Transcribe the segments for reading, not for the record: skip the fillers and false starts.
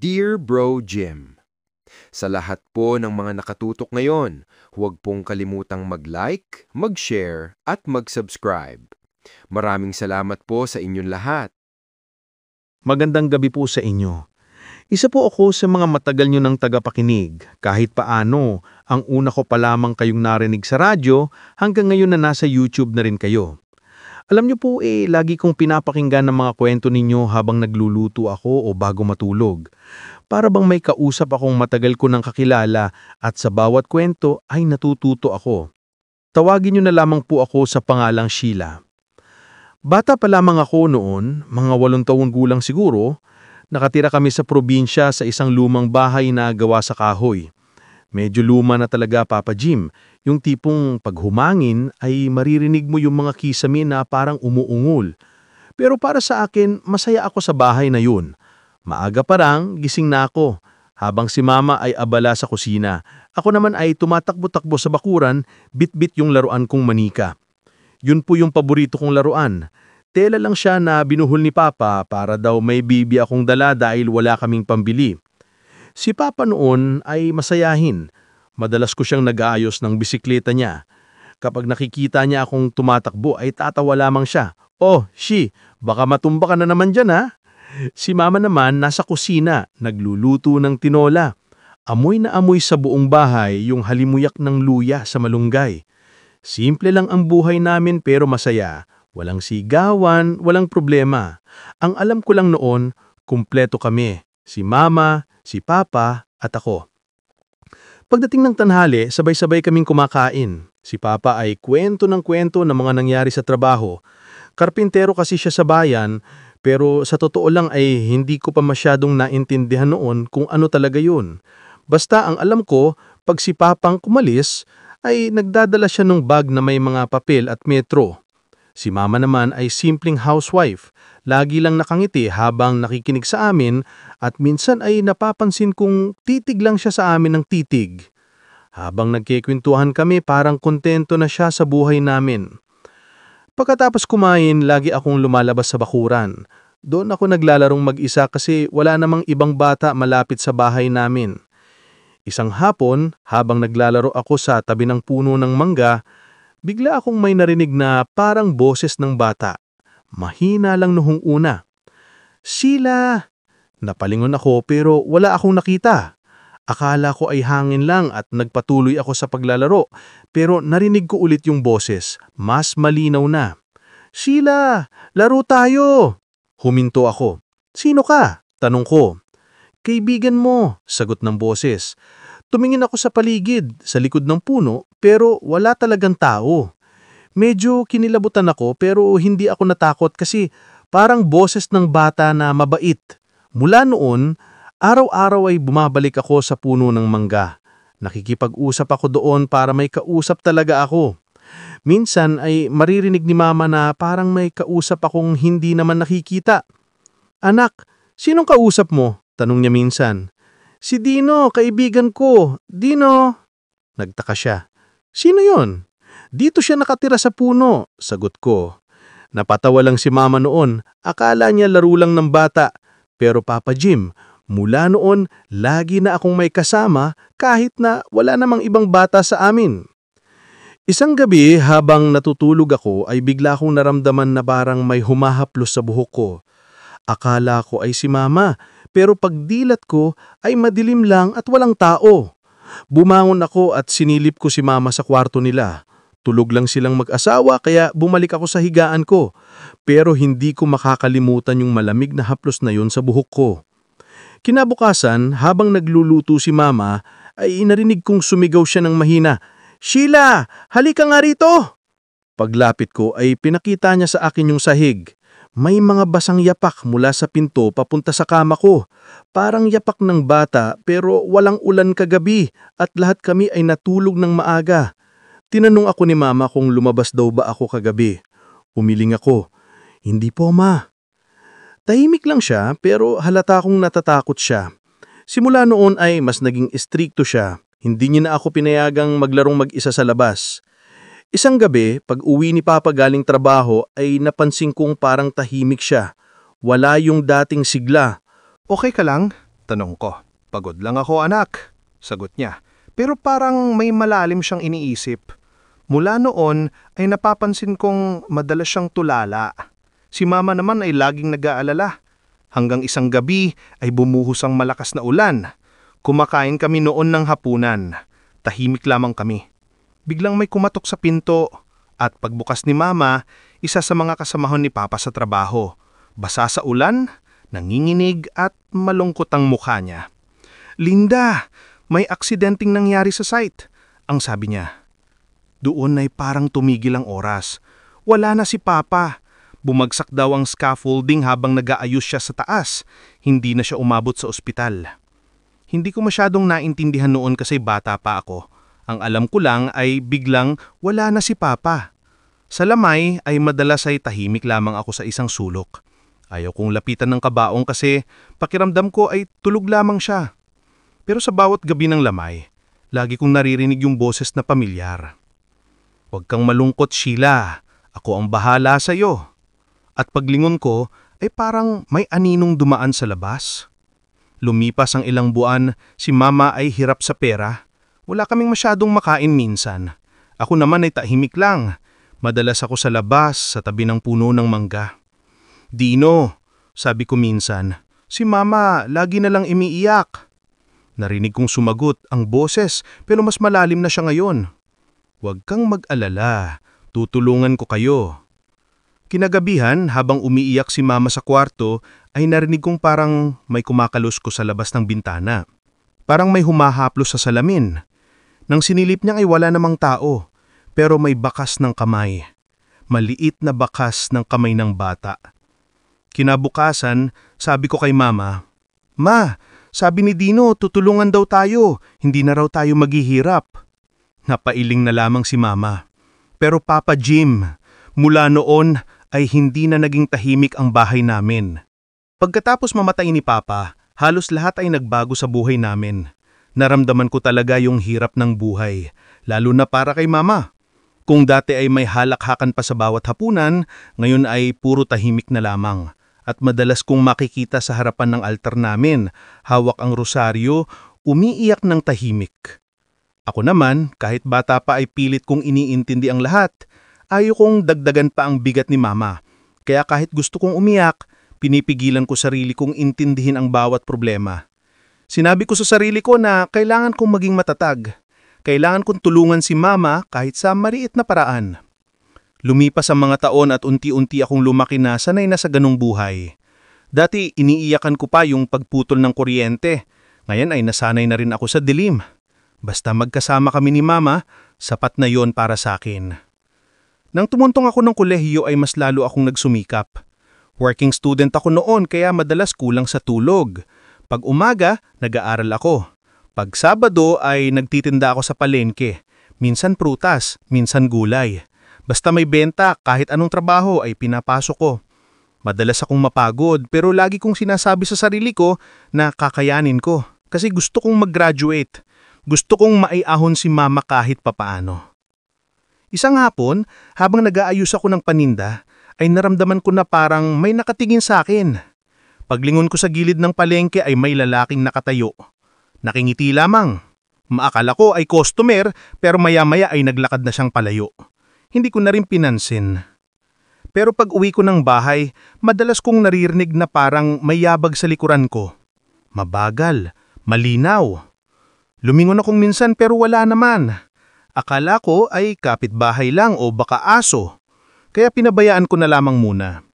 Dear Bro Jim, sa lahat po ng mga nakatutok ngayon, huwag pong kalimutang mag-like, mag-share at mag-subscribe. Maraming salamat po sa inyong lahat. Magandang gabi po sa inyo. Isa po ako sa mga matagal nyo ng tagapakinig. Kahit paano, ang una ko pa lamang kayong narinig sa radyo hanggang ngayon na nasa YouTube na rin kayo. Alam nyo po lagi kong pinapakinggan ng mga kwento ninyo habang nagluluto ako o bago matulog. Para bang may kausap akong matagal ko nang kakilala at sa bawat kwento ay natututo ako. Tawagin nyo na lamang po ako sa pangalang Sheila. Bata pa lamang ako noon, mga 8 taon gulang siguro. Nakatira kami sa probinsya sa isang lumang bahay na gawa sa kahoy. Medyo luma na talaga, Papa Jim. Yung tipong pag humangin ay maririnig mo yung mga kisame na parang umuungol. Pero para sa akin, masaya ako sa bahay na yun. Maaga parang, gising na ako. Habang si Mama ay abala sa kusina. Ako naman ay tumatakbo-takbo sa bakuran, bit-bit yung laruan kong manika. Yun po yung paborito kong laruan. Tela lang siya na binuhol ni Papa para daw may bibi akong dala dahil wala kaming pambili. Si Papa noon ay masayahin. Madalas ko siyang nag-aayos ng bisikleta niya. Kapag nakikita niya akong tumatakbo ay tatawa lamang siya. "Oh, baka matumba ka na naman dyan ha?" Si Mama naman nasa kusina, nagluluto ng tinola. Amoy na amoy sa buong bahay yung halimuyak ng luya sa malunggay. Simple lang ang buhay namin pero masaya. Walang sigawan, walang problema. Ang alam ko lang noon, kumpleto kami. Si Mama, si Papa, at ako. Pagdating ng tanghali, sabay-sabay kaming kumakain. Si Papa ay kwento ng mga nangyari sa trabaho. Karpintero kasi siya sa bayan, pero sa totoo lang ay hindi ko pa masyadong naintindihan noon kung ano talaga yun. Basta ang alam ko, pag si Papang kumalis, ay nagdadala siya ng bag na may mga papel at metro. Si Mama naman ay simpleng housewife, lagi lang nakangiti habang nakikinig sa amin at minsan ay napapansin kong titig lang siya sa amin ng titig. Habang nagkikwentuhan kami parang kontento na siya sa buhay namin. Pagkatapos kumain, lagi akong lumalabas sa bakuran. Doon ako naglalarong mag-isa kasi wala namang ibang bata malapit sa bahay namin. Isang hapon, habang naglalaro ako sa tabi ng puno ng mangga, bigla akong may narinig na parang boses ng bata. Mahina lang noong una. "Sheila!" Napalingon ako pero wala akong nakita. Akala ko ay hangin lang at nagpatuloy ako sa paglalaro. Pero narinig ko ulit yung boses. Mas malinaw na. "Sheila! Laro tayo!" Huminto ako. "Sino ka?" Tanong ko. "Kaibigan mo," sagot ng boses. Tumingin ako sa paligid, sa likod ng puno, pero wala talagang tao. Medyo kinilabutan ako pero hindi ako natakot kasi parang boses ng bata na mabait. Mula noon, araw-araw ay bumabalik ako sa puno ng mangga. Nakikipag-usap ako doon para may kausap talaga ako. Minsan ay maririnig ni Mama na parang may kausap akong hindi naman nakikita. "Anak, sinong kausap mo?" Tanong niya minsan. "Si Dino, kaibigan ko. Dino." Nagtaka siya. "Sino yon?" "Dito siya nakatira sa puno," sagot ko. Napatawa lang si Mama noon. Akala niya laro lang ng bata. Pero Papa Jim, mula noon, lagi na akong may kasama kahit na wala namang ibang bata sa amin. Isang gabi habang natutulog ako ay bigla akong naramdaman na parang may humahaplos sa buhok ko. Akala ko ay si Mama, pero pagdilat ko ay madilim lang at walang tao. Bumangon ako at sinilip ko si Mama sa kwarto nila. Tulog lang silang mag-asawa kaya bumalik ako sa higaan ko. Pero hindi ko makakalimutan yung malamig na haplos na yun sa buhok ko. Kinabukasan, habang nagluluto si Mama, ay inarinig kong sumigaw siya ng mahina. "Sheila, halika nga rito!" Paglapit ko ay pinakita niya sa akin yung sahig. May mga basang yapak mula sa pinto papunta sa kama ko. Parang yapak ng bata pero walang ulan kagabi at lahat kami ay natulog ng maaga. Tinanong ako ni Mama kung lumabas daw ba ako kagabi. Umiling ako. "Hindi po, Ma." Tahimik lang siya pero halata akong natatakot siya. Simula noon ay mas naging istrikto siya. Hindi niya na ako pinayagang maglarong mag-isa sa labas. Isang gabi, pag uwi ni Papa galing trabaho ay napansin kong parang tahimik siya. Wala yung dating sigla. "Okay ka lang?" Tanong ko. Pagod lang ako, anak. Sagot niya. Pero parang may malalim siyang iniisip. Mula noon ay napapansin kong madalas siyang tulala. Si mama naman ay laging nag-aalala. Hanggang isang gabi ay bumuhos ang malakas na ulan. Kumakain kami noon ng hapunan. Tahimik lamang kami. Biglang may kumatok sa pinto at pagbukas ni mama, isa sa mga kasamahan ni papa sa trabaho. Basa sa ulan, nanginginig at malungkot ang mukha niya. Linda, may aksidenteng nangyari sa site, ang sabi niya. Doon ay parang tumigil ang oras. Wala na si papa. Bumagsak daw ang scaffolding habang nag-aayos siya sa taas. Hindi na siya umabot sa ospital. Hindi ko masyadong naintindihan noon kasi bata pa ako. Ang alam ko lang ay biglang wala na si papa. Sa lamay ay madalas ay tahimik lamang ako sa isang sulok. Ayaw kong lapitan ng kabaong kasi pakiramdam ko ay tulog lamang siya. Pero sa bawat gabi ng lamay, lagi kong naririnig yung boses na pamilyar. Huwag kang malungkot, Sheila. Ako ang bahala sa iyo. At paglingon ko ay parang may aninong dumaan sa labas. Lumipas ang ilang buwan, si mama ay hirap sa pera. Wala kaming masyadong makain minsan. Ako naman ay tahimik lang. Madalas ako sa labas, sa tabi ng puno ng mangga. Dino, sabi ko minsan, si mama lagi na lang umiiyak. Narinig kong sumagot ang boses pero mas malalim na siya ngayon. Huwag kang mag-alala, tutulungan ko kayo. Kinagabihan, habang umiiyak si mama sa kwarto, ay narinig kong parang may kumakalos ko sa labas ng bintana. Parang may humahaplos sa salamin. Nang sinilip niya ay wala namang tao, pero may bakas ng kamay. Maliit na bakas ng kamay ng bata. Kinabukasan, sabi ko kay mama, Ma, sabi ni Dino, tutulungan daw tayo, hindi na raw tayo maghihirap. Napailing na lamang si mama. Pero Papa Jim, mula noon ay hindi na naging tahimik ang bahay namin. Pagkatapos mamatay ni Papa, halos lahat ay nagbago sa buhay namin. Naramdaman ko talaga yung hirap ng buhay, lalo na para kay mama. Kung dati ay may halakhakan pa sa bawat hapunan, ngayon ay puro tahimik na lamang. At madalas kong makikita sa harapan ng altar namin, hawak ang rosaryo, umiiyak ng tahimik. Ako naman, kahit bata pa ay pilit kong iniintindi ang lahat. Ayaw kong dagdagan pa ang bigat ni mama. Kaya kahit gusto kong umiyak, pinipigilan ko sarili kong intindihin ang bawat problema. Sinabi ko sa sarili ko na kailangan kong maging matatag. Kailangan kong tulungan si mama kahit sa maliit na paraan. Lumipas ang mga taon at unti-unti akong lumaki na sanay na sa ganong buhay. Dati iniiyakan ko pa yung pagputol ng kuryente. Ngayon ay nasanay na rin ako sa dilim. Basta magkasama kami ni mama, sapat na yon para sa akin. Nang tumuntong ako ng kolehiyo ay mas lalo akong nagsumikap. Working student ako noon kaya madalas kulang sa tulog. Pag umaga, nag-aaral ako. Pag Sabado ay nagtitinda ako sa palengke. Minsan prutas, minsan gulay. Basta may benta, kahit anong trabaho ay pinapasok ko. Madalas akong mapagod pero lagi kong sinasabi sa sarili ko na kakayanin ko. Kasi gusto kong mag-graduate. Gusto kong maiahon si mama kahit papaano. Isang hapon, habang nag-aayos ako ng paninda, ay naramdaman ko na parang may nakatingin sa akin. Paglingon ko sa gilid ng palengke ay may lalaking nakatayo. Nakingiti lamang. Maakala ko ay customer pero maya-maya ay naglakad na siyang palayo. Hindi ko na rin pinansin. Pero pag uwi ko ng bahay, madalas kong naririnig na parang may yabag sa likuran ko. Mabagal, malinaw. Lumingon akong minsan pero wala naman. Akala ko ay kapitbahay lang o baka aso, kaya pinabayaan ko na lamang muna.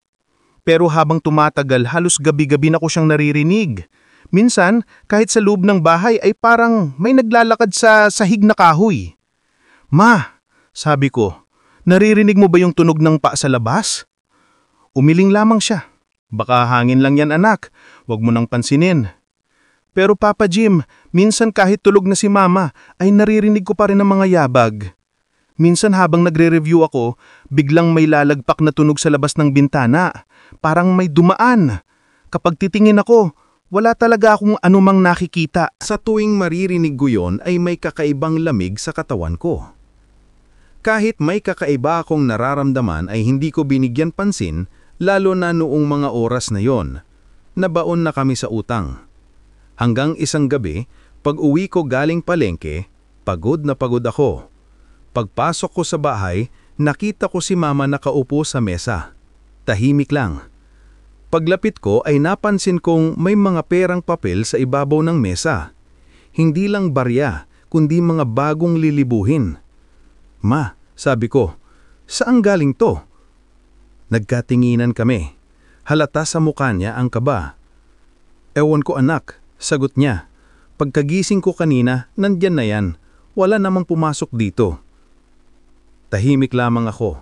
Pero habang tumatagal halos gabi-gabi na ko siyang naririnig. Minsan kahit sa loob ng bahay ay parang may naglalakad sa sahig na kahoy. Ma, sabi ko, naririnig mo ba yung tunog ng paa sa labas? Umiling lamang siya. Baka hangin lang yan anak, wag mo nang pansinin. Pero Papa Jim, minsan kahit tulog na si mama ay naririnig ko pa rin ang mga yabag. Minsan habang nagre-review ako, biglang may lalagpak na tunog sa labas ng bintana. Parang may dumaan. Kapag titingin ako, wala talaga akong anumang nakikita. Sa tuwing maririnig ko yon ay may kakaibang lamig sa katawan ko. Kahit may kakaiba akong nararamdaman ay hindi ko binigyan pansin, lalo na noong mga oras na yon. Nabaon na kami sa utang. Hanggang isang gabi, pag-uwi ko galing palengke, pagod na pagod ako. Pagpasok ko sa bahay, nakita ko si Mama nakaupo sa mesa. Tahimik lang. Paglapit ko ay napansin kong may mga perang papel sa ibabaw ng mesa. Hindi lang barya, kundi mga bagong lilibuhin. "Ma," sabi ko, "saan galing to?" Nagkatinginan kami. Halata sa mukha niya ang kaba. "Ewan ko anak," sagot niya. "Pagkagising ko kanina, nandyan na yan. Wala namang pumasok dito." Tahimik lamang ako.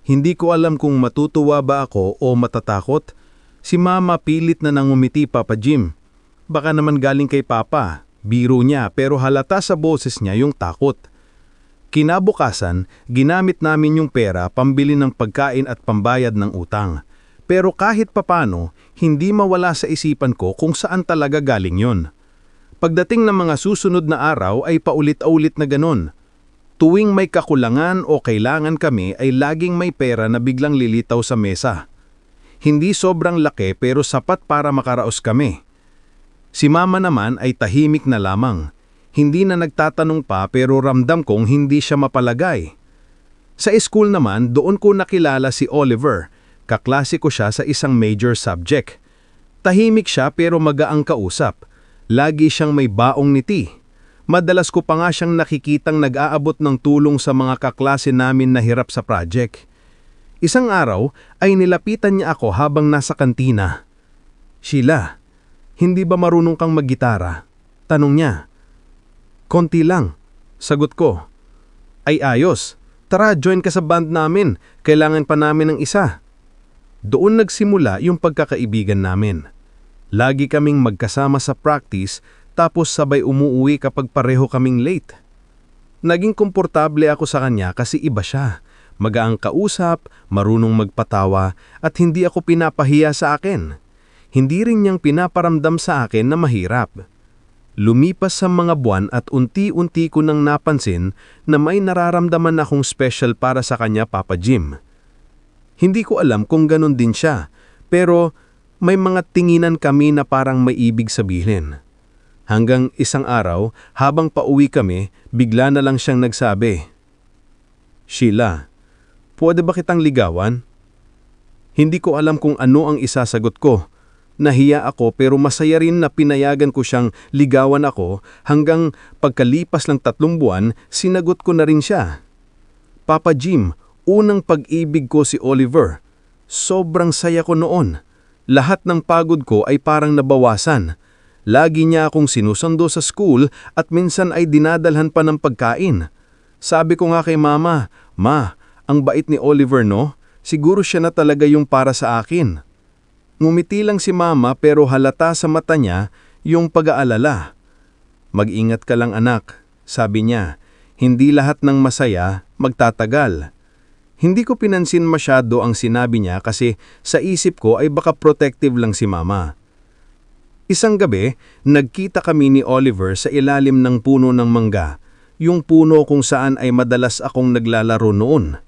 Hindi ko alam kung matutuwa ba ako o matatakot. Si Mama pilit na nangumiti, "Papa Jim, baka naman galing kay Papa." Biro niya pero halata sa boses niya yung takot. Kinabukasan, ginamit namin yung pera pambili ng pagkain at pambayad ng utang. Pero kahit papano, hindi mawala sa isipan ko kung saan talaga galing yon. Pagdating ng mga susunod na araw ay paulit-ulit na ganon. Tuwing may kakulangan o kailangan kami ay laging may pera na biglang lilitaw sa mesa. Hindi sobrang laki pero sapat para makaraos kami. Si Mama naman ay tahimik na lamang. Hindi na nagtatanong pa pero ramdam kong hindi siya mapalagay. Sa school naman, doon ko nakilala si Oliver. Kaklase ko siya sa isang major subject. Tahimik siya pero magaang kausap. Lagi siyang may baong ngiti. Madalas ko pa nga siyang nakikitang nag-aabot ng tulong sa mga kaklase namin na hirap sa project. Isang araw ay nilapitan niya ako habang nasa kantina. "Sheila, hindi ba marunong kang maggitara?" Tanong niya. "Konti lang," sagot ko. "Ay ayos, tara join ka sa band namin, kailangan pa namin ng isa." Doon nagsimula yung pagkakaibigan namin. Lagi kaming magkasama sa practice tapos sabay umuwi kapag pareho kaming late. Naging komportable ako sa kanya kasi iba siya. Magaang kausap, marunong magpatawa at hindi ako pinapahiya sa akin. Hindi rin niyang pinaparamdam sa akin na mahirap. Lumipas sa mga buwan at unti-unti ko nang napansin na may nararamdaman akong special para sa kanya, Papa Jim. Hindi ko alam kung ganun din siya, pero may mga tinginan kami na parang may ibig sabihin. Hanggang isang araw, habang pauwi kami, bigla na lang siyang nagsabi, "Sheila, pwede ba kitang ligawan?" Hindi ko alam kung ano ang isasagot ko. Nahiya ako pero masaya rin na pinayagan ko siyang ligawan ako hanggang pagkalipas ng 3 buwan, sinagot ko na rin siya. "Papa Jim, unang pag-ibig ko si Oliver. Sobrang saya ko noon. Lahat ng pagod ko ay parang nabawasan. Lagi niya akong sinusundo sa school at minsan ay dinadalhan pa ng pagkain. Sabi ko nga kay Mama, 'Ma, ang bait ni Oliver no? Siguro siya na talaga yung para sa akin.'" Ngumiti lang si Mama pero halata sa mata niya yung pag-aalala. "Mag-ingat ka lang anak," sabi niya. "Hindi lahat ng masaya magtatagal." Hindi ko pinansin masyado ang sinabi niya kasi sa isip ko ay baka protective lang si Mama. Isang gabi, nagkita kami ni Oliver sa ilalim ng puno ng mangga, yung puno kung saan ay madalas akong naglalaro noon.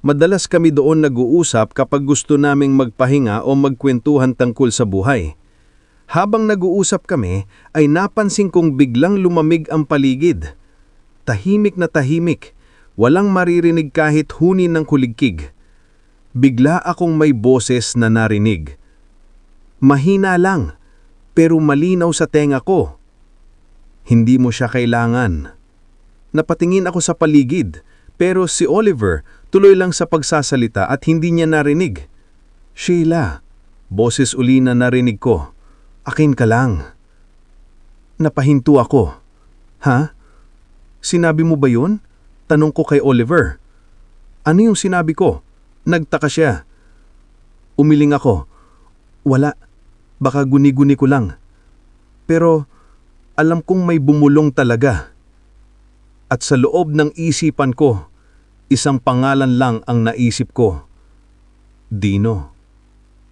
Madalas kami doon nag-uusap kapag gusto naming magpahinga o magkwentuhan tungkol sa buhay. Habang nag-uusap kami, ay napansin kong biglang lumamig ang paligid. Tahimik na tahimik, walang maririnig kahit hunin ng kuligkig. Bigla akong may boses na narinig. Mahina lang, pero malinaw sa tenga ko. "Hindi mo siya kailangan." Napatingin ako sa paligid, pero si Oliver tuloy lang sa pagsasalita at hindi niya narinig. "Sheila," boses uli na narinig ko. "Akin ka lang." Napahinto ako. "Ha? Sinabi mo ba yun?" Tanong ko kay Oliver. "Ano yung sinabi ko?" Nagtaka siya. Umiling ako. "Wala. Baka guni-guni ko lang. Pero alam kong may bumulong talaga." At sa loob ng isipan ko, isang pangalan lang ang naisip ko. Dino.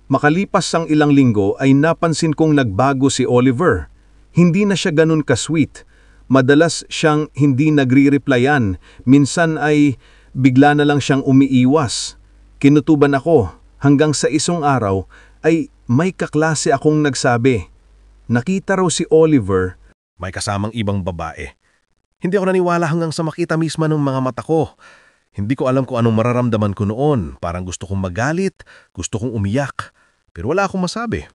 Makalipas ang ilang linggo ay napansin kong nagbago si Oliver. Hindi na siya ganun ka-sweet. Madalas siyang hindi nagre-replyan. Minsan ay bigla na lang siyang umiiwas. Kinutuban ako hanggang sa isang araw ay may kaklase akong nagsabi, Nakita raw si Oliver, may kasamang ibang babae. Hindi ako naniwala hanggang sa makita mismo ng mga mata ko. Hindi ko alam kung anong mararamdaman ko noon. Parang gusto kong magalit, gusto kong umiyak. Pero wala akong masabi.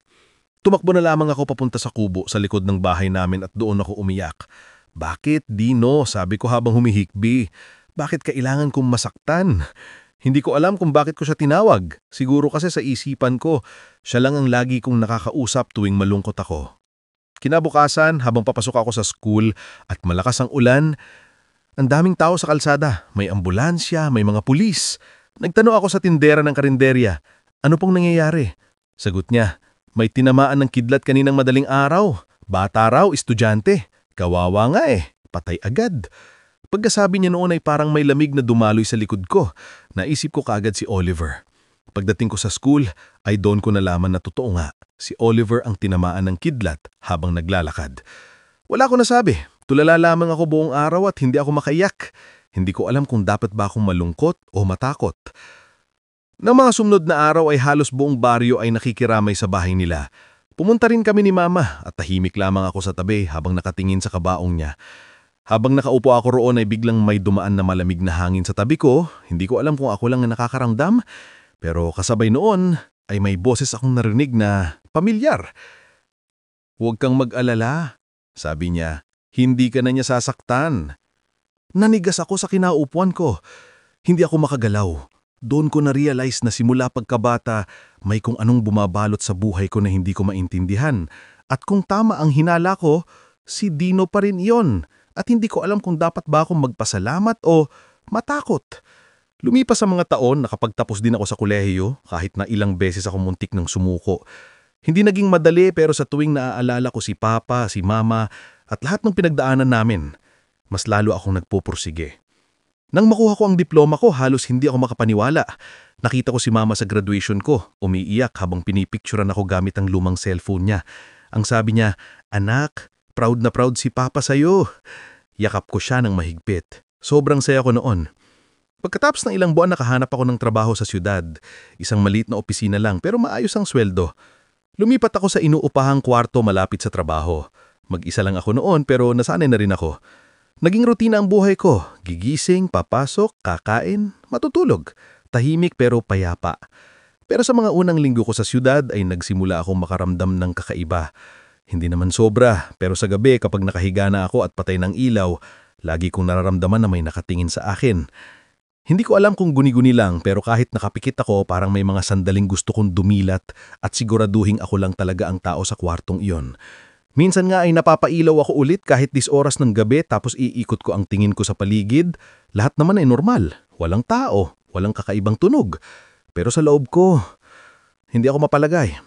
Tumakbo na lamang ako papunta sa kubo sa likod ng bahay namin at doon ako umiyak. Bakit, Dino? Sabi ko habang humihikbi. Bakit kailangan kong masaktan? Hindi ko alam kung bakit ko siya tinawag. Siguro kasi sa isipan ko, siya lang ang lagi kong nakakausap tuwing malungkot ako. Kinabukasan, habang papasok ako sa school at malakas ang ulan, ang daming tao sa kalsada. May ambulansya, may mga pulis. Nagtanong ako sa tindera ng karinderya, ano pong nangyayari? Sagot niya, may tinamaan ng kidlat kaninang madaling araw. Bata raw, estudyante. Kawawa nga patay agad. Pagkasabi niya noon ay parang may lamig na dumaloy sa likod ko. Naisip ko kaagad si Oliver. Pagdating ko sa school, ay doon ko nalaman na totoo nga. Si Oliver ang tinamaan ng kidlat habang naglalakad. Wala ko nasabi. Tulala lamang ako buong araw at hindi ako makaiyak. Hindi ko alam kung dapat ba akong malungkot o matakot. Nang mga sumunod na araw ay halos buong baryo ay nakikiramay sa bahay nila. Pumunta rin kami ni Mama at tahimik lamang ako sa tabi habang nakatingin sa kabaong niya. Habang nakaupo ako roon ay biglang may dumaan na malamig na hangin sa tabi ko. Hindi ko alam kung ako lang ang nakakaramdam. Pero kasabay noon ay may boses akong narinig na pamilyar. Huwag kang mag-alala, sabi niya. Hindi ka na niya sasaktan. Nanigas ako sa kinaupuan ko. Hindi ako makagalaw. Doon ko na-realize na simula pagkabata, may kung anong bumabalot sa buhay ko na hindi ko maintindihan. At kung tama ang hinala ko, si Dino pa rin iyon. At hindi ko alam kung dapat ba akong magpasalamat o matakot. Lumipas sa mga taon, nakapagtapos din ako sa kolehiyo, kahit na ilang beses ako muntik ng sumuko. Hindi naging madali pero sa tuwing naaalala ko si Papa, si Mama, at lahat ng pinagdaanan namin, mas lalo akong nagpupursige. Nang makuha ko ang diploma ko, halos hindi ako makapaniwala. Nakita ko si Mama sa graduation ko, umiiyak habang pinipicturan ako gamit ang lumang cellphone niya. Ang sabi niya, "Anak, proud na proud si Papa sa'yo." Yakap ko siya ng mahigpit. Sobrang saya ko noon. Pagkatapos ng ilang buwan nakahanap ako ng trabaho sa siyudad. Isang maliit na opisina lang pero maayos ang sweldo. Lumipat ako sa inuupahang kwarto malapit sa trabaho. Mag-isa lang ako noon pero nasanay na rin ako. Naging rutina ang buhay ko. Gigising, papasok, kakain, matutulog. Tahimik pero payapa. Pero sa mga unang linggo ko sa siyudad ay nagsimula akong makaramdam ng kakaiba. Hindi naman sobra pero sa gabi kapag nakahiga na ako at patay ng ilaw, lagi kong nararamdaman na may nakatingin sa akin. Hindi ko alam kung guni-guni lang pero kahit nakapikit ako parang may mga sandaling gusto kong dumilat at siguraduhin ako lang talaga ang tao sa kwartong iyon. Minsan nga ay napapailaw ako ulit kahit 10 oras ng gabi tapos iikot ko ang tingin ko sa paligid. Lahat naman ay normal. Walang tao, walang kakaibang tunog. Pero sa loob ko, hindi ako mapalagay.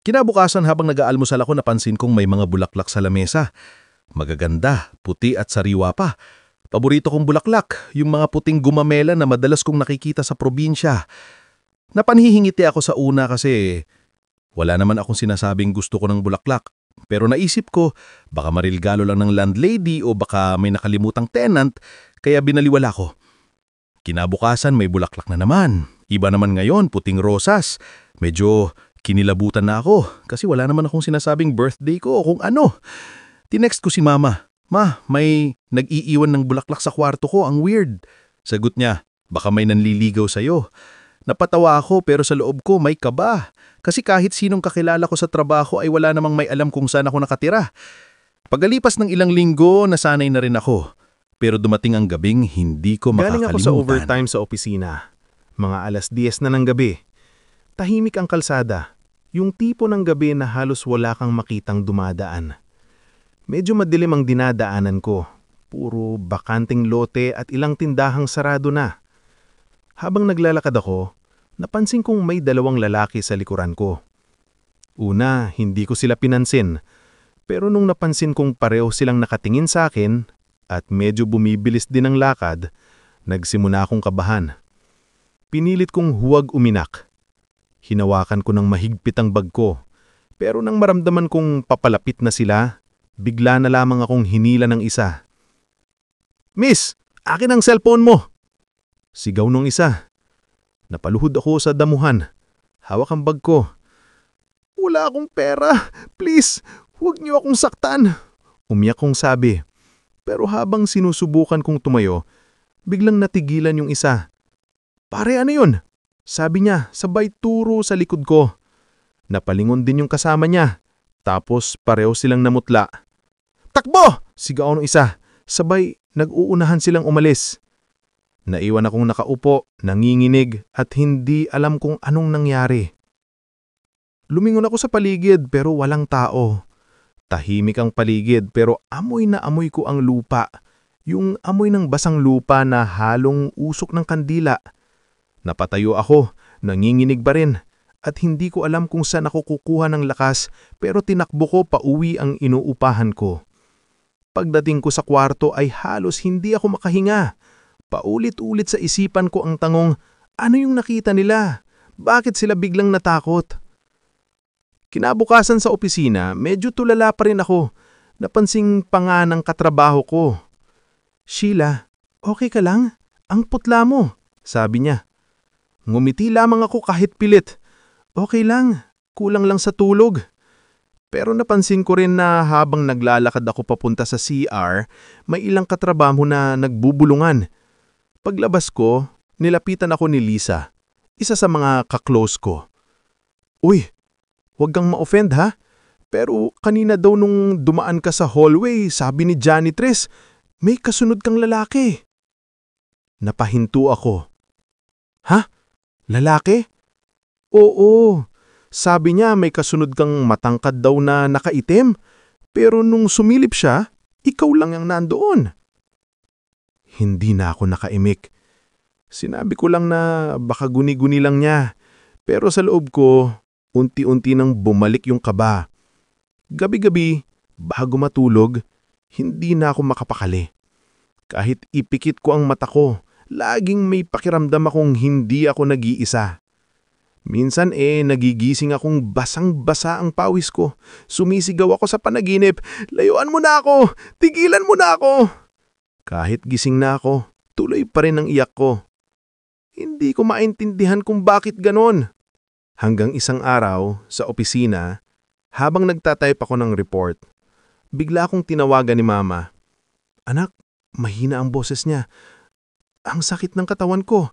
Kinabukasan habang nag-aalmusal ako napansin kong may mga bulaklak sa lamesa. Magaganda, puti at sariwa pa. Paborito kong bulaklak, yung mga puting gumamela na madalas kong nakikita sa probinsya. Napanhihingiti ako sa una kasi wala naman akong sinasabing gusto ko ng bulaklak. Pero naisip ko, baka marilgalo lang ng landlady o baka may nakalimutang tenant, kaya binaliwala ko. Kinabukasan may bulaklak na naman. Iba naman ngayon, puting rosas. Medyo kinilabutan na ako kasi wala naman akong sinasabing birthday ko o kung ano. Tinext ko si Mama. "Ma, may nag-iiwan ng bulaklak sa kwarto ko, ang weird." Sagot niya, "Baka may nanliligaw sa'yo." Napatawa ako pero sa loob ko may kaba. Kasi kahit sinong kakilala ko sa trabaho ay wala namang may alam kung saan ako nakatira. Pagkalipas ng ilang linggo, nasanay na rin ako. Pero dumating ang gabing hindi ko makakalimutan. Galing ako sa overtime sa opisina. Mga alas 10 na ng gabi. Tahimik ang kalsada. Yung tipo ng gabi na halos wala kang makitang dumadaan. Medyo madilim ang dinadaanan ko. Puro bakanting lote at ilang tindahang sarado na. Habang naglalakad ako, napansin kong may 2 lalaki sa likuran ko. Una, hindi ko sila pinansin. Pero nung napansin kong pareho silang nakatingin sa akin at medyo bumibilis din ang lakad, nagsimula akong kabahan. Pinilit kong huwag uminak. Hinawakan ko ng mahigpit ang bag ko. Pero nang maramdaman kong papalapit na sila, bigla na lamang akong hinila ng isa. "Miss, akin ang cellphone mo!" Sigaw nung isa. Napaluhod ako sa damuhan. Hawak ang bag ko. wala akong pera. Please, huwag niyo akong saktan. Umiyak kong sabi. Pero habang sinusubukan kong tumayo, biglang natigilan yung isa. Pare, ano yun? Sabi niya, sabay turo sa likod ko. Napalingon din yung kasama niya. Tapos pareho silang namutla. Takbo! Sigaw ng isa. Sabay nag-uunahan silang umalis. Naiwan akong nakaupo, nanginginig at hindi alam kung anong nangyari. Lumingon ako sa paligid pero walang tao. Tahimik ang paligid pero amoy na amoy ko ang lupa. Yung amoy ng basang lupa na halong usok ng kandila. Napatayo ako, nanginginig pa rin. At hindi ko alam kung saan ako kukuha ng lakas pero tinakbo ko pauwi ang inuupahan ko. Pagdating ko sa kwarto ay halos hindi ako makahinga. Paulit-ulit sa isipan ko ang tanong, ano yung nakita nila? Bakit sila biglang natakot? Kinabukasan sa opisina, medyo tulala pa rin ako. Napansing pa nga ng katrabaho ko. Sheila, okay ka lang? Ang putla mo, sabi niya. Ngumiti lamang ako kahit pilit. Okay lang, kulang lang sa tulog. Pero napansin ko rin na habang naglalakad ako papunta sa CR, may ilang katrabaho na nagbubulungan. Paglabas ko, nilapitan ako ni Lisa, isa sa mga kaklose ko. Uy, huwag kang ma-offend ha? Pero kanina daw nung dumaan ka sa hallway, sabi ni janitress, may kasunod kang lalaki. Napahinto ako. Ha? Lalaki? Oo. Sabi niya may kasunod kang matangkad daw na nakaitim. Pero nung sumilip siya, ikaw lang ang nandoon. Hindi na ako nakaimik. Sinabi ko lang na baka guni-guni lang niya. Pero sa loob ko, unti-unti nang bumalik yung kaba. Gabi-gabi, bago matulog, hindi na ako makapakali. Kahit ipikit ko ang mata ko, laging may pakiramdam akong hindi ako nag-iisa. Minsan nagigising akong basang-basa ang pawis ko. Sumisigaw ako sa panaginip, layuan mo na ako! Tigilan mo na ako! Kahit gising na ako, tuloy pa rin ang iyak ko. Hindi ko maintindihan kung bakit ganon. Hanggang isang araw, sa opisina, habang nagtatype ako ng report, bigla akong tinawagan ni Mama. Anak, mahina ang boses niya. Ang sakit ng katawan ko.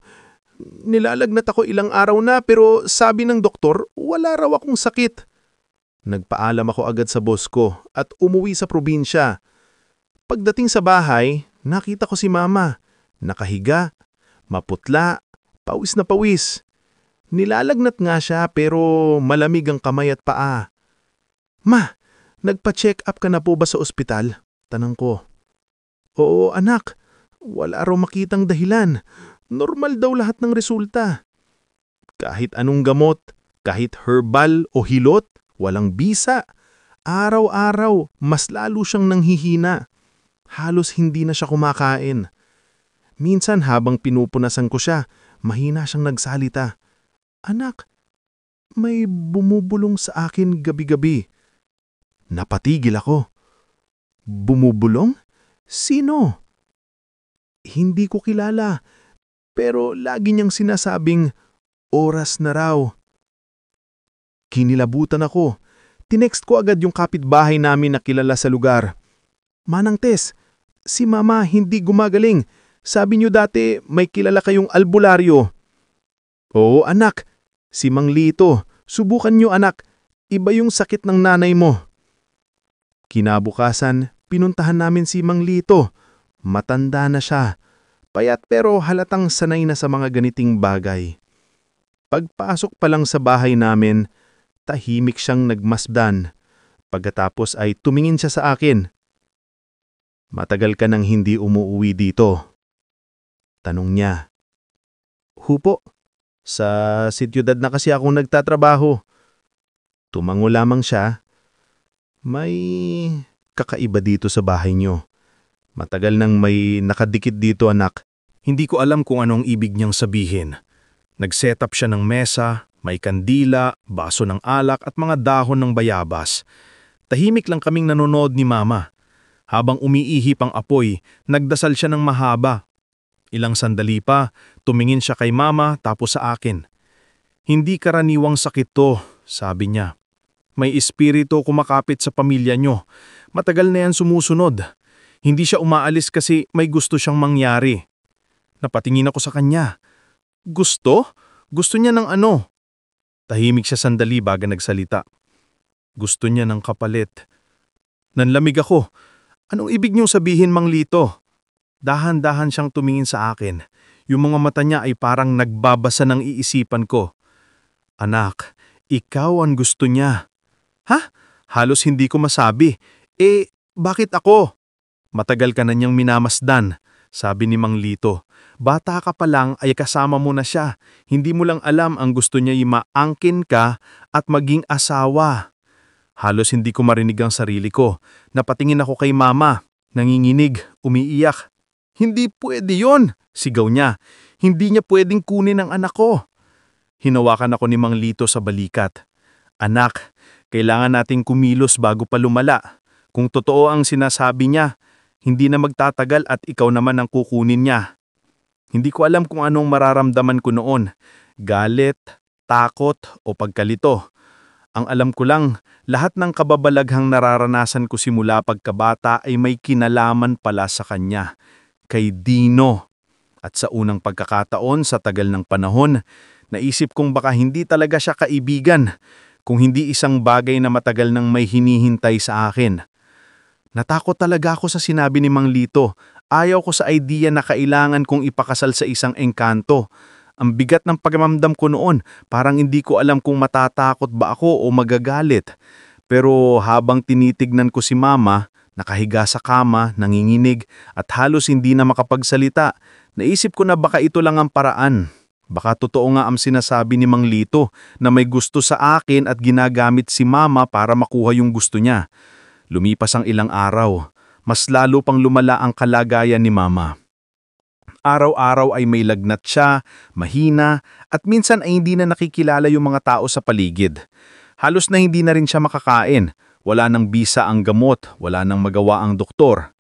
Nilalagnat ako ilang araw na pero sabi ng doktor, wala raw akong sakit. Nagpaalam ako agad sa boss ko at umuwi sa probinsya. Pagdating sa bahay, nakita ko si Mama. Nakahiga, maputla, pawis na pawis. Nilalagnat nga siya pero malamig ang kamay at paa. Ma, nagpa-check up ka na po ba sa ospital? Tanang ko. Oo anak, wala raw makitang dahilan. Normal daw lahat ng resulta. Kahit anong gamot, kahit herbal o hilot, walang bisa. Araw-araw, mas lalo siyang nanghihina. Halos hindi na siya kumakain. Minsan habang pinupunasan ko siya, mahina siyang nagsalita. Anak, may bumubulong sa akin gabi-gabi. Napatigil ako. Bumubulong? Sino? Hindi ko kilala. Pero lagi niyang sinasabing, oras na raw. Kinilabutan ako. Tinext ko agad yung kapitbahay namin na kilala sa lugar. Manang Tess, si Mama hindi gumagaling. Sabi niyo dati may kilala kayong albularyo. Oo anak, si Mang Lito. Subukan niyo anak, iba yung sakit ng nanay mo. Kinabukasan, pinuntahan namin si Mang Lito. Matanda na siya. Payat pero halatang sanay na sa mga ganiting bagay. Pagpasok pa lang sa bahay namin, tahimik siyang nagmasdan. Pagkatapos ay tumingin siya sa akin. Matagal ka nang hindi umuuwi dito. Tanong niya. Hupo, sa sitiyudad na kasi akong nagtatrabaho. Tumango lamang siya. May kakaiba dito sa bahay niyo. Matagal nang may nakadikit dito anak. Hindi ko alam kung anong ibig niyang sabihin. Nag-set up siya ng mesa, may kandila, baso ng alak at mga dahon ng bayabas. Tahimik lang kaming nanonood ni Mama. Habang umiihip ang apoy, nagdasal siya ng mahaba. Ilang sandali pa, tumingin siya kay Mama tapos sa akin. Hindi karaniwang sakit to, sabi niya. May espiritu kumakapit sa pamilya nyo. Matagal na yan sumusunod. Hindi siya umaalis kasi may gusto siyang mangyari. Napatingin ako sa kanya. Gusto? Gusto niya ng ano? Tahimik siya sandali bago nagsalita. Gusto niya ng kapalit. Nanlamig ako. Anong ibig niyong sabihin, Mang Lito? Dahan-dahan siyang tumingin sa akin. Yung mga mata niya ay parang nagbabasa ng iisipan ko. Anak, ikaw ang gusto niya. Ha? Halos hindi ko masabi. Bakit ako? Matagal ka na niyang minamasdan, sabi ni Mang Lito. Bata ka pa lang ay kasama mo na siya. Hindi mo lang alam ang gusto niya maangkin ka at maging asawa. Halos hindi ko marinig ang sarili ko. Napatingin ako kay Mama. Nanginginig, umiiyak. Hindi pwede yon, sigaw niya. Hindi niya pwedeng kunin ang anak ko. Hinawakan ako ni Mang Lito sa balikat. Anak, kailangan nating kumilos bago pa lumala. Kung totoo ang sinasabi niya, hindi na magtatagal at ikaw naman ang kukunin niya. Hindi ko alam kung anong mararamdaman ko noon. Galit, takot o pagkalito. Ang alam ko lang, lahat ng kababalaghang nararanasan ko simula pagkabata ay may kinalaman pala sa kanya. Kay Dino. At sa unang pagkakataon sa tagal ng panahon, naisip kong baka hindi talaga siya kaibigan, kung hindi isang bagay na matagal nang may hinihintay sa akin. Natakot talaga ako sa sinabi ni Mang Lito. Ayaw ko sa idea na kailangan kong ipakasal sa isang engkanto. Ang bigat ng pagmamdam ko noon, parang hindi ko alam kung matatakot ba ako o magagalit. Pero habang tinitignan ko si Mama, nakahiga sa kama, nanginginig at halos hindi na makapagsalita, naisip ko na baka ito lang ang paraan. Baka totoo nga ang sinasabi ni Mang Lito na may gusto sa akin at ginagamit si Mama para makuha yung gusto niya. Lumipas ang ilang araw, mas lalo pang lumala ang kalagayan ni Mama. Araw-araw ay may lagnat siya, mahina, at minsan ay hindi na nakikilala yung mga tao sa paligid. Halos na hindi na rin siya makakain, wala nang bisa ang gamot, wala nang magawa ang doktor.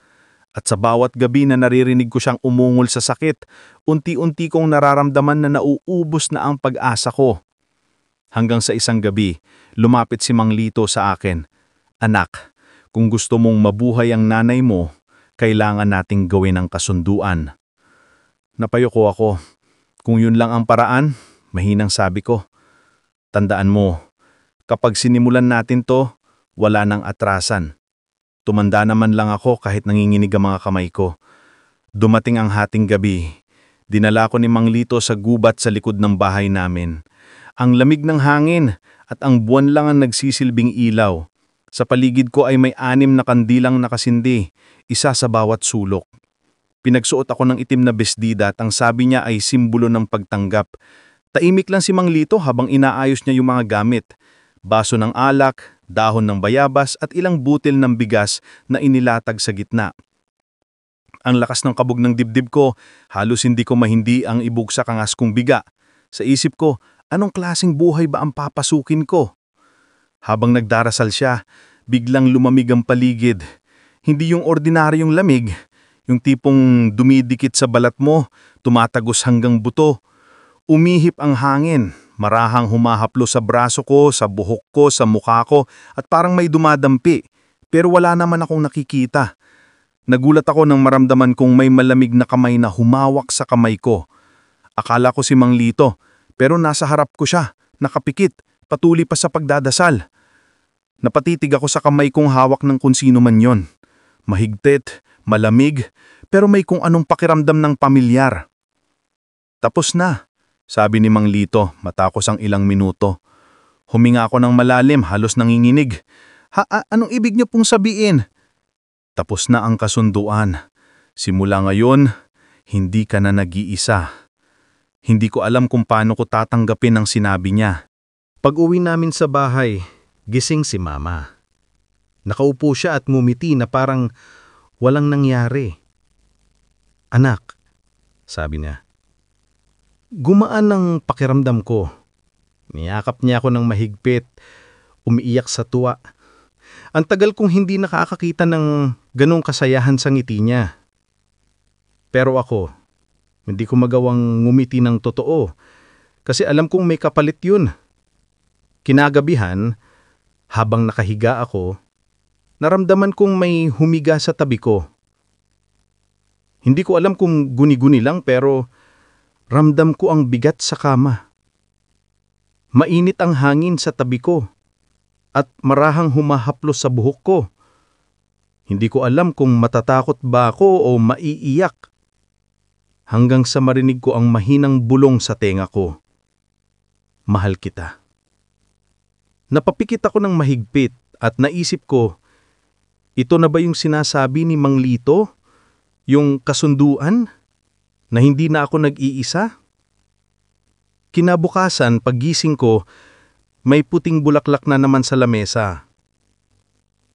At sa bawat gabi na naririnig ko siyang umungol sa sakit, unti-unti kong nararamdaman na nauubos na ang pag-asa ko. Hanggang sa isang gabi, lumapit si Mang Lito sa akin. Anak, kung gusto mong mabuhay ang nanay mo, kailangan nating gawin ang kasunduan. Napayoko ako. Kung yun lang ang paraan, mahinang sabi ko. Tandaan mo, kapag sinimulan natin to, wala nang atrasan. Tumanda naman lang ako kahit nanginginig ang mga kamay ko. Dumating ang hating gabi. Dinala ko ni Mang Lito sa gubat sa likod ng bahay namin. Ang lamig ng hangin at ang buwan lang ang nagsisilbing ilaw. Sa paligid ko ay may 6 na kandilang nakasindi, isa sa bawat sulok. Pinagsuot ako ng itim na besdida at ang sabi niya ay simbolo ng pagtanggap. Taimik lang si Mang Lito habang inaayos niya yung mga gamit. Baso ng alak, dahon ng bayabas at ilang butil ng bigas na inilatag sa gitna. Ang lakas ng kabog ng dibdib ko, halos hindi ko mahindi ang ibugsak ang askong biga. Sa isip ko, anong klaseng buhay ba ang papasukin ko? Habang nagdarasal siya, biglang lumamig ang paligid. Hindi yung ordinaryong lamig, yung tipong dumidikit sa balat mo, tumatagos hanggang buto. Umihip ang hangin. Marahang humahaplo sa braso ko, sa buhok ko, sa mukha ko at parang may dumadampi. Pero wala naman akong nakikita. Nagulat ako nang maramdaman kong may malamig na kamay na humawak sa kamay ko. Akala ko si Mang Lito, pero nasa harap ko siya, nakapikit, patuloy pa sa pagdadasal. Napatitig ako sa kamay kong hawak ng kung sino man yon. Mahigpit, malamig, pero may kung anong pakiramdam ng pamilyar. Tapos na. Sabi ni Mang Lito, matapos ang ilang minuto. Huminga ako ng malalim, halos nanginginig. Anong ibig niyo pong sabihin? Tapos na ang kasunduan. Simula ngayon, hindi ka na nag-iisa. Hindi ko alam kung paano ko tatanggapin ang sinabi niya. Pag-uwi namin sa bahay, gising si Mama. Nakaupo siya at ngumiti na parang walang nangyari. Anak, sabi niya. Gumaan ang pakiramdam ko. Niyakap niya ako ng mahigpit, umiiyak sa tuwa. Ang tagal kong hindi nakakakita ng ganong kasayahan sa ngiti niya. Pero ako, hindi ko magawang ngumiti ng totoo kasi alam kong may kapalit yun. Kinagabihan, Habang nakahiga ako, naramdaman kong may humiga sa tabi ko. Hindi ko alam kung guni-guni lang pero ramdam ko ang bigat sa kama. Mainit ang hangin sa tabi ko at marahang humahaplos sa buhok ko. Hindi ko alam kung matatakot ba ako o maiiyak. Hanggang sa marinig ko ang mahinang bulong sa tenga ko. Mahal kita. Napapikit ako ng mahigpit at naisip ko, ito na ba yung sinasabi ni Mang Lito? Yung kasunduan? Na hindi na ako nag-iisa? Kinabukasan, paggising ko, may puting bulaklak na naman sa lamesa.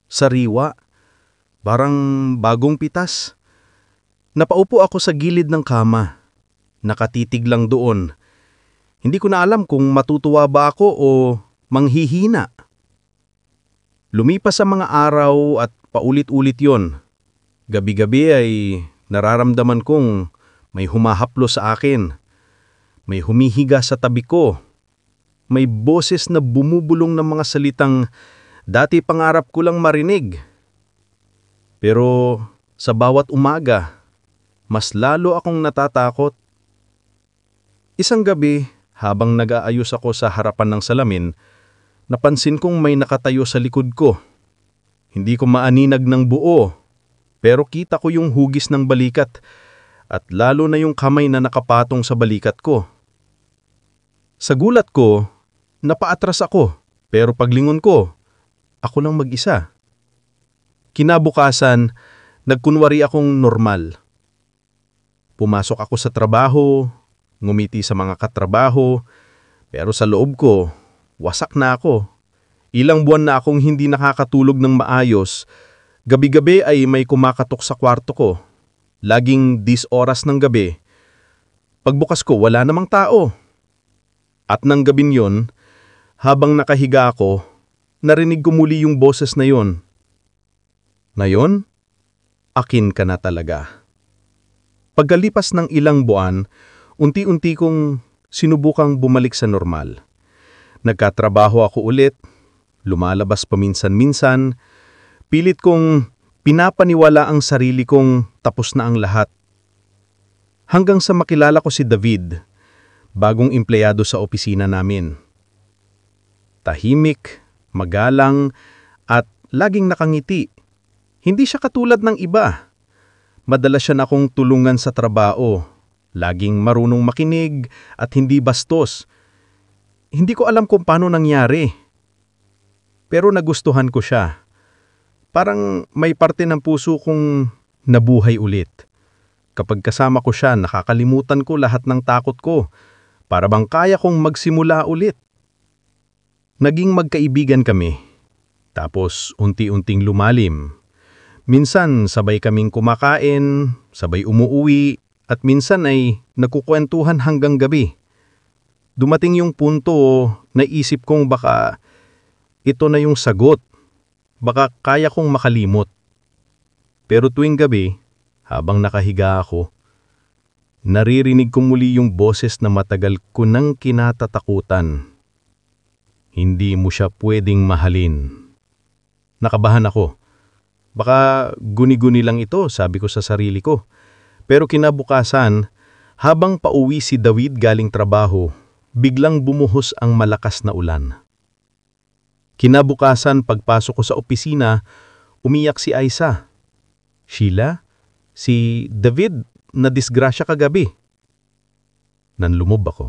Sariwa, parang bagong pitas. Napaupo ako sa gilid ng kama. Nakatitig lang doon. Hindi ko na alam kung matutuwa ba ako o manghihina. Lumipas ang mga araw at paulit-ulit yon. Gabi-gabi ay nararamdaman kong may humahaplos sa akin. May humihiga sa tabi ko. May boses na bumubulong ng mga salitang dati pangarap ko lang marinig. Pero sa bawat umaga, mas lalo akong natatakot. Isang gabi, habang nag-aayos ako sa harapan ng salamin, napansin kong may nakatayo sa likod ko. Hindi ko maaninag ng buo, pero kita ko yung hugis ng balikat at lalo na yung kamay na nakapatong sa balikat ko. Sa gulat ko, napaatras ako, pero paglingon ko, ako lang mag-isa. Kinabukasan, nagkunwari akong normal. Pumasok ako sa trabaho, ngumiti sa mga katrabaho, pero sa loob ko, wasak na ako. Ilang buwan na akong hindi nakakatulog ng maayos. Gabi-gabi ay may kumakatok sa kwarto ko. Laging 10 oras ng gabi. Pagbukas ko, wala namang tao. At nang gabing yon, habang nakahiga ako, narinig ko muli yung boses na yon. Ngayon, akin ka na talaga. Pagkalipas ng ilang buwan, unti-unti kong sinubukang bumalik sa normal. Nagkatrabaho ako ulit, lumalabas paminsan-minsan, pilit kong pinapaniwala ang sarili kong tapos na ang lahat. Hanggang sa makilala ko si David, bagong empleyado sa opisina namin. Tahimik, magalang, at laging nakangiti. Hindi siya katulad ng iba. Madalas siya na akong tulungan sa trabaho, laging marunong makinig at hindi bastos. Hindi ko alam kung paano nangyari. Pero nagustuhan ko siya. Parang may parte ng puso kong nabuhay ulit. Kapag kasama ko siya, nakakalimutan ko lahat ng takot ko. Para bang kaya kong magsimula ulit. Naging magkaibigan kami. Tapos unti-unting lumalim. Minsan sabay kaming kumakain, sabay umuuwi, at minsan ay nagkukwentuhan hanggang gabi. Dumating yung punto, naisip kong baka ito na yung sagot. Baka kaya kong makalimot. Pero tuwing gabi, habang nakahiga ako, naririnig ko muli yung boses na matagal ko nang kinatatakutan. Hindi mo siya pwedeng mahalin. Nakabahan ako. Baka guni-guni lang ito, sabi ko sa sarili ko. Pero kinabukasan, habang pauwi si David galing trabaho, biglang bumuhos ang malakas na ulan. Kinabukasan, pagpasok ko sa opisina, umiyak si Aisa. Sheila, si David na disgrasya kagabi. Nanlumob ako.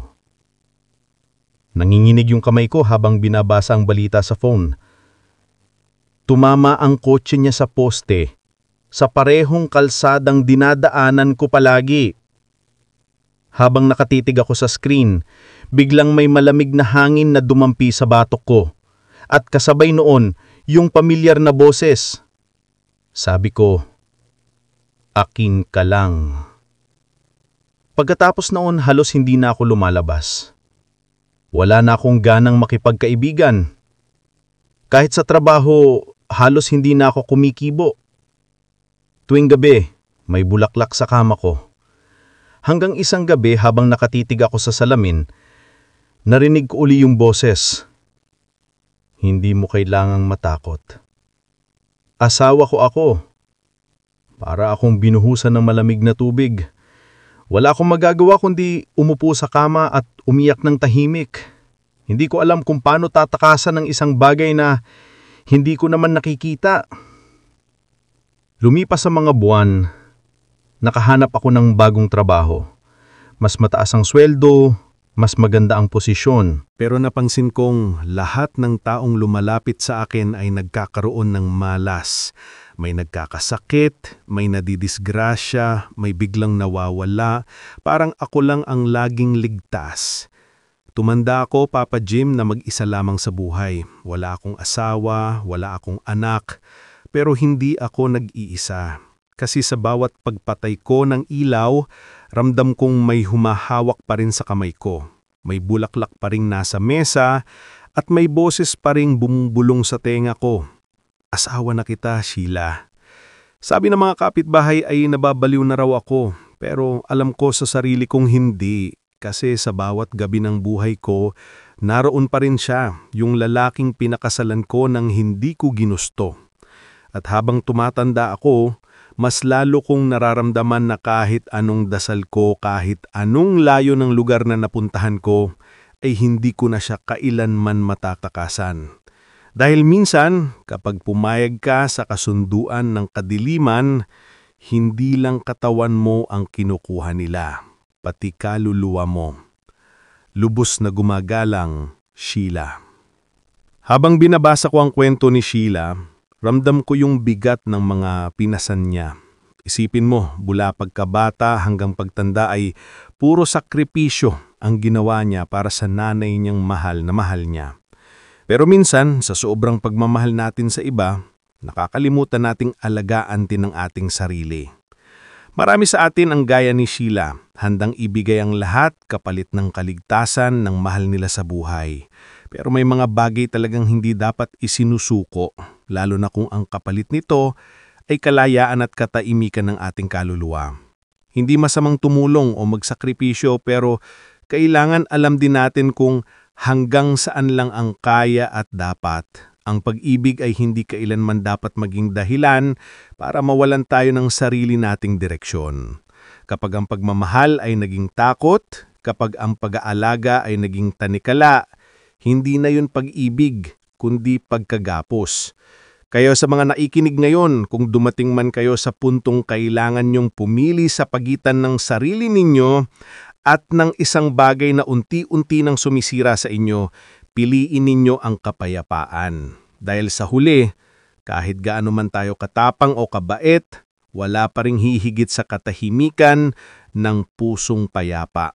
Nanginginig yung kamay ko habang binabasa ang balita sa phone. Tumama ang kotse niya sa poste, sa parehong kalsadang dinadaanan ko palagi. Habang nakatitig ako sa screen, biglang may malamig na hangin na dumampi sa batok ko. At kasabay noon, yung pamilyar na boses. Sabi ko, akin ka lang. Pagkatapos noon, halos hindi na ako lumalabas. Wala na akong ganang makipagkaibigan. Kahit sa trabaho, halos hindi na ako kumikibo. Tuwing gabi, may bulaklak sa kama ko. Hanggang isang gabi habang nakatitig ako sa salamin, narinig ko uli yung boses. Hindi mo kailangang matakot. Asawa ko ako. Para akong binuhusan ng malamig na tubig. Wala akong magagawa kundi umupo sa kama at umiyak ng tahimik. Hindi ko alam kung paano tatakasan ng isang bagay na hindi ko naman nakikita. Lumipas sa mga buwan, nakahanap ako ng bagong trabaho. Mas mataas ang sweldo, mas maganda ang posisyon. Pero napansin kong lahat ng taong lumalapit sa akin ay nagkakaroon ng malas. May nagkakasakit, may nadidisgrasya, may biglang nawawala. Parang ako lang ang laging ligtas. Tumanda ako, Papa Jim, na mag-isa lamang sa buhay. Wala akong asawa, wala akong anak. Pero hindi ako nag-iisa. Kasi sa bawat pagpatay ko ng ilaw, ramdam kong may humahawak pa rin sa kamay ko. May bulaklak pa rin nasa mesa at may boses pa rin bumubulong sa tenga ko. Asawa na kita, Sheila. Sabi ng mga kapitbahay ay nababaliw na raw ako, pero alam ko sa sarili kong hindi. Kasi sa bawat gabi ng buhay ko, naroon pa rin siya, yung lalaking pinakasalan ko ng hindi ko ginusto. At habang tumatanda ako, mas lalo kong nararamdaman na kahit anong dasal ko, kahit anong layo ng lugar na napuntahan ko, ay hindi ko na siya kailanman matatakasan. Dahil minsan, kapag pumayag ka sa kasunduan ng kadiliman, hindi lang katawan mo ang kinukuha nila, pati kaluluwa mo. Lubos na gumagalang, Sheila. Habang binabasa ko ang kwento ni Sheila, ramdam ko yung bigat ng mga pinasan niya. Isipin mo, mula pagkabata hanggang pagtanda ay puro sakripisyo ang ginawa niya para sa nanay niyang mahal na mahal niya. Pero minsan, sa sobrang pagmamahal natin sa iba, nakakalimutan nating alagaan din ang ating sarili. Marami sa atin ang gaya ni Sheila, handang ibigay ang lahat kapalit ng kaligtasan ng mahal nila sa buhay. Pero may mga bagay talagang hindi dapat isinusuko, lalo na kung ang kapalit nito ay kalayaan at kataimikan ng ating kaluluwa. Hindi masamang tumulong o magsakripisyo, pero kailangan alam din natin kung hanggang saan lang ang kaya at dapat. Ang pag-ibig ay hindi kailanman dapat maging dahilan para mawalan tayo ng sarili nating direksyon. Kapag ang pagmamahal ay naging takot, kapag ang pag-aalaga ay naging tanikala, hindi na yun pag-ibig, kundi pagkagapos. Kaya sa mga naikinig ngayon, kung dumating man kayo sa puntong kailangan nyong pumili sa pagitan ng sarili ninyo at ng isang bagay na unti-unti nang sumisira sa inyo, piliin ninyo ang kapayapaan. Dahil sa huli, kahit gaano man tayo katapang o kabait, wala pa ring hihigit sa katahimikan ng pusong payapa.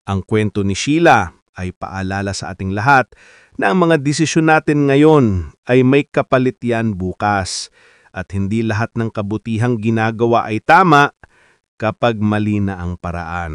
Ang kwento ni Sheila ay paalala sa ating lahat na ang mga desisyon natin ngayon ay may kapalit yan bukas at hindi lahat ng kabutihang ginagawa ay tama kapag mali na ang paraan.